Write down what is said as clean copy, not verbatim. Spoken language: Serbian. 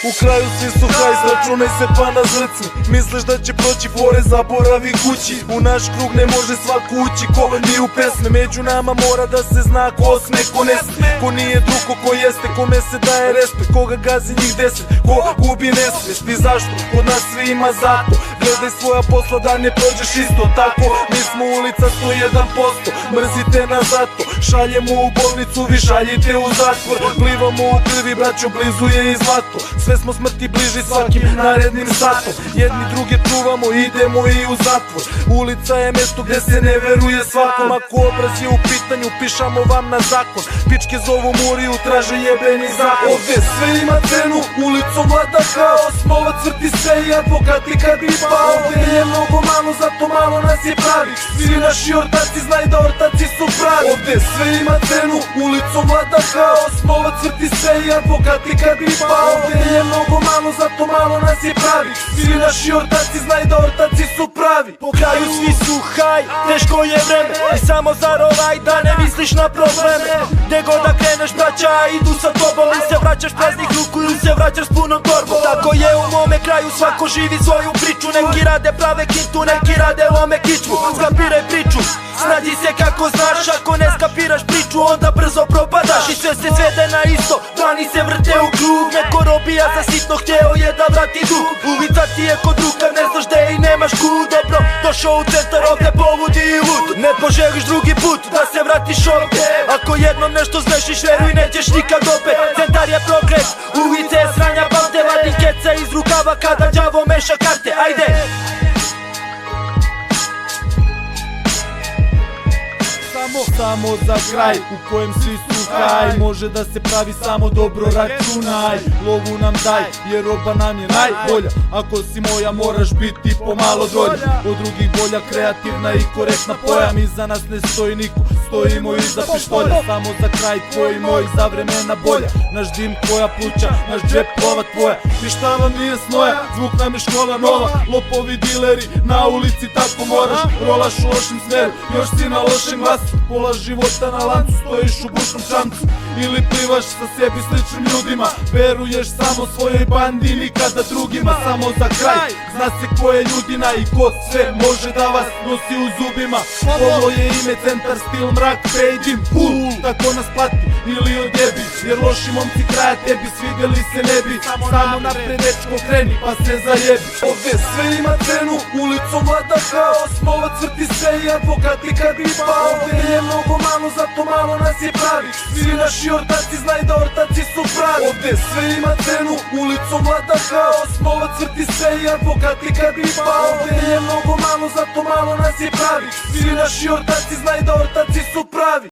U kraju svi su haj, računaj se pa na zrcni. Misliš da će proći fore, zaboravi kući. U naš krug ne može svako ući ko ni u pesme. Među nama mora da se zna ko sme, ko ne sme. Ko nije drugo, ko jeste, kome se daje respekt. Koga gazi njih 10, ko gubi nesvest. I zašto? Kod nas svi ima zato. Gledaj svoja posla da ne prođeš isto tako. Mi smo ulica 101%, mrzite nas zato. Šaljemo u bolnicu, vi šaljite u zatvor. Plivamo u krvi, braćo, blizu je i zlato. Sve smo smrti bliži svakim narednim satom. Jedni druge čuvamo, idemo i u zatvor. Ulica je mesto gde se ne veruje svakom. Ako obraz je u pitanju, pišamo vam na zakon. Pičke zovu Muriju, traže jebeni zakon. Ovde sve ima cenu, ulicom vlada haos. Novac vrti se i advokati kad bi pao. Ovde je mnogo malo, zato malo nas je pravi. Svi naši ortaci znaj da ortaci su pravi. Ovde sve ima cenu, ulicom vlada haos. Novac vrti se i advokati kad bi pao. Ovde je mnogo malo, zato malo nas je pravi. Svi naši ortaci znaj da ortaci su pravi. Po kraju svi su haj, teško je vreme. I samo zarovaj da ne misliš na probleme. Gde god da kreneš braća idu sa tobom. Ili se vraćaš praznih ruku ili se vraćaš s punom torbom. Tako je u mome kraju, svako živi svoju priču. Neki rade prave kintu, neki rade lome kičmu. Skapiraj priču, snađi se kako znaš. Ako ne skapiraš priču onda brzo propadaš. I sve se svede na isto, plani se vrte u krug. Neko robija za sitno, hteo je da vrati dug. Ulica ti je kod ruka, ne znaš gde i nemaš kud. Dobro, došao u centar, ovde povudi i lud. Ne poželiš drugi put da se vratiš ovde. Ako jednom nešto zgrešiš, veruj nećeš nikad opet. Centar je progres, ulice je sranja pamte. Vadi keca iz rukava kada đavo meša karte. Ajde! Samo za kraj u kojem svi su haj. Može da se pravi samo dobro, računaj. Lovu nam daj jer roba nam je najbolja. Ako si moja moraš biti pomalo dolja. Od drugih bolja, kreativna i korektna pojam. Iza nas ne stoji niko, stojimo iza pištolja. Samo za kraj tvoj moj, za vremena bolja. Naš dim tvoja pluća, naš džep lova tvoja. I šta vam nije snoja, zvuk nam je škola nova. Lopovi dileri, na ulici tako moraš. Rolaš u lošem smeru, još si na lošem glasu. Pola života na lancu, stojiš u bušnom čamcu. Ili plivaš sa sebi sličnim ljudima. Veruješ samo svojoj bandi, nikada drugima. Samo za kraj, zna se ko je ljudina i ko sve može da vas nosi u zubima. Ovo je ime, centar, stil, mrak, fejdim, full. Tako nas plati ili odjebi, jer loši momci kraja tebi svidjeli se ne bi. Samo napred dečko kreni pa se zajebi. Ovde sve ima cenu, ulicom vlada haos. Novac vrti se i advokati kad bi pao. Ovde je mnogo malo, zato malo nas je pravi. Svi naši ortaci znaj da ortaci su pravi. Ovde sve ima cenu, ulicom vlada haos. Novac vrti se i advokati kad bi pao. Ovde je mnogo malo, zato malo nas je pravi. Svi naši ortaci znaj da ortaci su pravi.